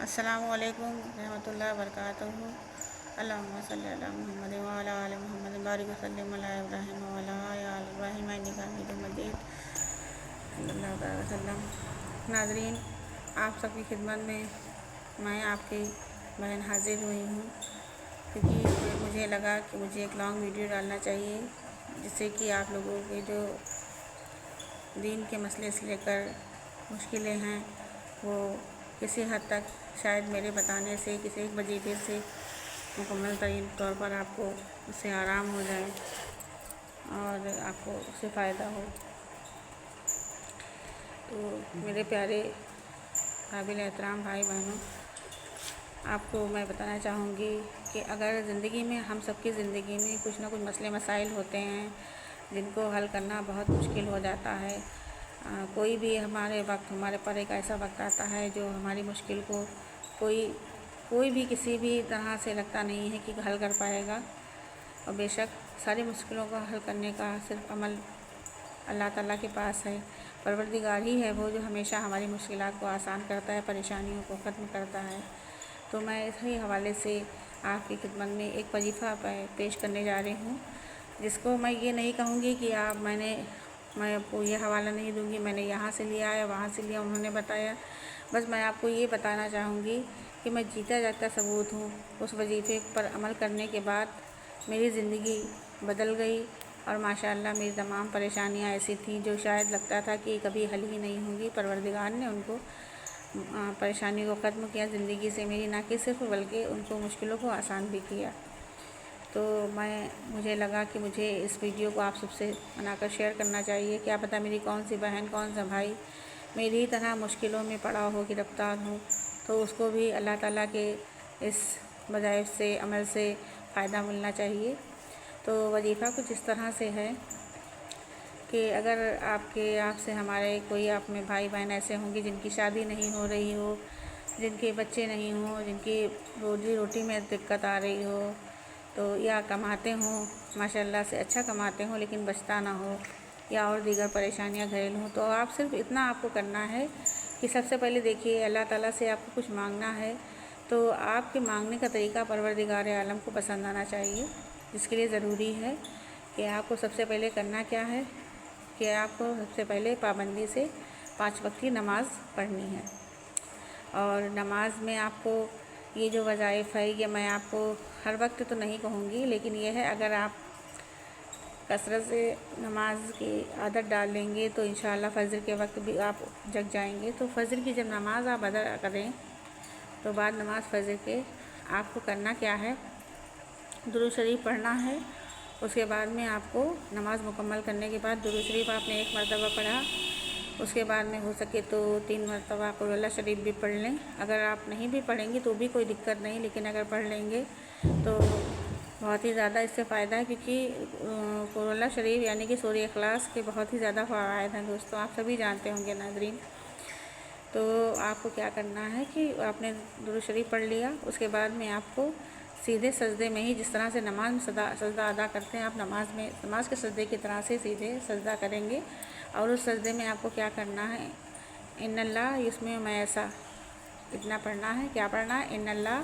السلام علیکم رحمۃ اللہ وبرکاتہ۔ اللہم صلی علی محمد وعلی آل محمد بارک وسلم علی ابراہیم وعلی آل ابراہیم انک حمید مجید صلی اللہ علیہ وسلم۔ ناظرین، آپ سب کی خدمت میں آپ کی بہن حاضر ہوئی ہوں، کیونکہ مجھے لگا کہ مجھے ایک لانگ ویڈیو ڈالنا چاہیے، جس سے کہ آپ لوگوں کے جو دین کے مسئلے سے لے کر مشکلیں ہیں وہ کسی حد تک شاید میرے بتانے سے کسی ایک وظیفے سے مکمل ترین طور پر آپ کو اس سے آرام ہو جائے اور آپ کو اس سے فائدہ ہو۔ تو میرے پیارے قابل احترام بھائی بہنوں، آپ کو میں بتانا چاہوں گی کہ اگر زندگی میں ہم سب کی زندگی میں کچھ نہ کچھ مسئلے مسائل ہوتے ہیں جن کو حل کرنا بہت مشکل ہو جاتا ہے، کوئی بھی ہمارے پر ایک ایسا وقت آتا ہے جو ہماری مشکل کو کوئی بھی کسی بھی طرح سے لگتا نہیں ہے کہ حل کر پائے گا، اور بے شک ساری مشکلوں کا حل کرنے کا صرف عمل اللہ تعالیٰ کے پاس ہے۔ پروردگار ہی ہے وہ جو ہمیشہ ہماری مشکلات کو آسان کرتا ہے، پریشانیوں کو ختم کرتا ہے۔ تو میں اسی حوالے سے آپ کی خدمت میں ایک وظیفہ پیش کرنے جا رہی ہوں، جس کو میں یہ نہیں کہوں گی کہ میں آپ کو یہ حوالہ نہیں دوں گی میں نے یہاں سے لیا ہے وہاں سے لیا انہوں نے بتایا، بس میں آپ کو یہ بتانا چاہوں گی کہ میں جیتا جاگتا ثبوت ہوں۔ اس وظیفے پر عمل کرنے کے بعد میری زندگی بدل گئی، اور ماشاءاللہ میری تمام پریشانیاں ایسی تھیں جو شاید لگتا تھا کہ کبھی حل ہی نہیں ہوں گی، پروردگار نے ان کو پریشانی کو ختم کیا زندگی سے میری، نہ کہ صرف بلکہ ان کو مشکلوں کو آسان بھی کیا۔ تو مجھے لگا کہ مجھے اس ویڈیو کو آپ سب سے بنا کر شیئر کرنا چاہیے، کیا پتہ میری کون سی بہن کون سا بھائی میری ہی طرح مشکلوں میں پڑا ہو، گرفتار ہو، تو اس کو بھی اللہ تعالیٰ کے اس وظائف سے عمل سے فائدہ ملنا چاہیے۔ تو وظیفہ کچھ اس طرح سے ہے کہ اگر آپ سے ہمارے کوئی آپ میں بھائی بہن ایسے ہوں گے جن کی شادی نہیں ہو رہی ہو، جن کے بچے نہیں ہوں، جن کی روزی روٹی میں دقت آ رہی ہو، تو یا کماتے ہوں ماشاءاللہ سے اچھا کماتے ہوں لیکن بچتا نہ ہو، یا اور دیگر پریشانیاں گھریلو ہوں، تو آپ صرف اتنا آپ کو کرنا ہے کہ سب سے پہلے دیکھیے اللہ تعالیٰ سے آپ کو کچھ مانگنا ہے، تو آپ کے مانگنے کا طریقہ پروردگار عالم کو پسند آنا چاہیے، جس کے لیے ضروری ہے کہ آپ کو سب سے پہلے کرنا کیا ہے کہ آپ کو سب سے پہلے پابندی سے 5 وقت کی نماز پڑھنی ہے۔ اور نماز میں آپ کو یہ جو وظائف ہے یہ میں آپ کو ہر وقت تو نہیں کہوں گی، لیکن یہ ہے اگر آپ کثرت سے نماز کی عادت ڈال لیں گے تو انشاءاللہ فجر کے وقت بھی آپ جگ جائیں گے۔ تو فجر کی جب نماز آپ ادا کریں تو بعد نماز فجر کے آپ کو کرنا کیا ہے، درود شریف پڑھنا ہے۔ اس کے بعد میں آپ کو نماز مکمل کرنے کے بعد درود شریف آپ نے 1 مرتبہ پڑھا، اس کے بعد میں ہو سکے تو 3 مرتبہ قل اللہ شریف بھی پڑھ لیں۔ اگر آپ نہیں بھی پڑھیں گے تو بھی کوئی دقت نہیں، لیکن اگر پڑھ لیں گے تو بہت ہی زیادہ اس سے فائدہ ہے، کیونکہ قل اللہ شریف یعنی کہ سورہ اخلاص کے بہت ہی زیادہ فوائد ہیں دوستوں، آپ سبھی جانتے ہوں گے ناظرین۔ تو آپ کو کیا کرنا ہے کہ آپ نے درود شریف پڑھ لیا، اس کے بعد میں آپ کو سیدھے سجدے میں ہی جس طرح سے نماز میں سجدہ ادا کرتے ہیں آپ نماز کے سجدے کی طرح سے سیدھے سجدہ کریں گے، اور اس سجدے میں آپ کو کیا کرنا ہے، ان اللہ یسمع ما یشاء، اتنا پڑھنا ہے، کیا پڑھنا ہے، ان اللہ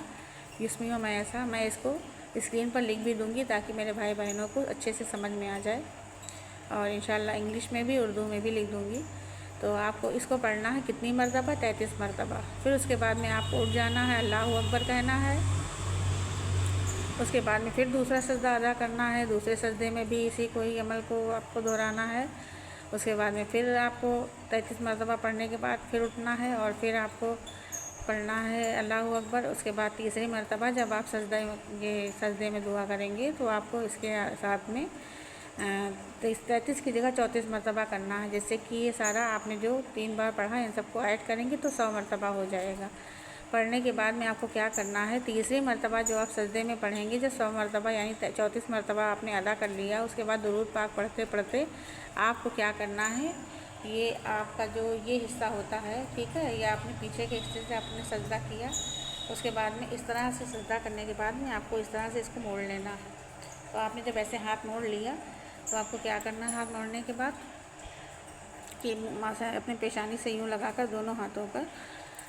یسمع ما یشاء۔ میں اس کو اسکرین پر لکھ بھی دوں گی تاکہ میرے بھائی بہنوں کو اچھے سے سمجھ میں آ جائے، اور انشاءاللہ انگلش میں بھی اردو میں بھی لکھ دوں گی۔ تو آپ کو اس کو پڑھنا ہے کتنی مرتبہ، 33 مرتبہ۔ پھر اس کے بعد میں آپ کو اٹھ جانا ہے، اللہ اکبر کہنا ہے، اس کے بعد میں پھر دوسرا سجدہ ادا کرنا ہے، دوسرے سجدے میں بھی اسی کو ہی عمل کو آپ کو دہرانا ہے۔ اس کے بعد میں پھر آپ کو 33 مرتبہ پڑھنے کے بعد پھر اٹھنا ہے اور پھر آپ کو پڑھنا ہے اللہ اکبر۔ اس کے بعد تیسری مرتبہ جب آپ سجدے میں دعا کریں گے تو آپ کو اس کے ساتھ میں 33 کی جگہ 34 مرتبہ کرنا ہے، جس سے کہ یہ سارا آپ نے جو 3 بار پڑھا ان سب کو ایڈ کریں گے تو 100 مرتبہ ہو جائے گا۔ پڑھنے کے بعد میں آپ کو کیا کرنا ہے، تیسری مرتبہ جو آپ سجدے میں پڑھیں گے، جب 100 مرتبہ یعنی 34 مرتبہ آپ نے ادا کر لیا، اس کے بعد درود پاک پڑھتے پڑھتے آپ کو کیا کرنا ہے، یہ آپ کا جو یہ حصہ ہوتا ہے، ٹھیک ہے، یہ آپ نے پیچھے کے حصے سے آپ نے سجدہ کیا، اس کے بعد میں اس طرح سے سجدہ کرنے کے بعد میں آپ کو اس طرح سے اس کو موڑ لینا ہے۔ تو آپ نے جب ایسے ہاتھ موڑ لیا تو آپ کو کیا کرنا ہے، ہاتھ موڑنے کے بعد کہ اپنے پیشانی سے یوں لگا کر دونوں ہاتھوں پر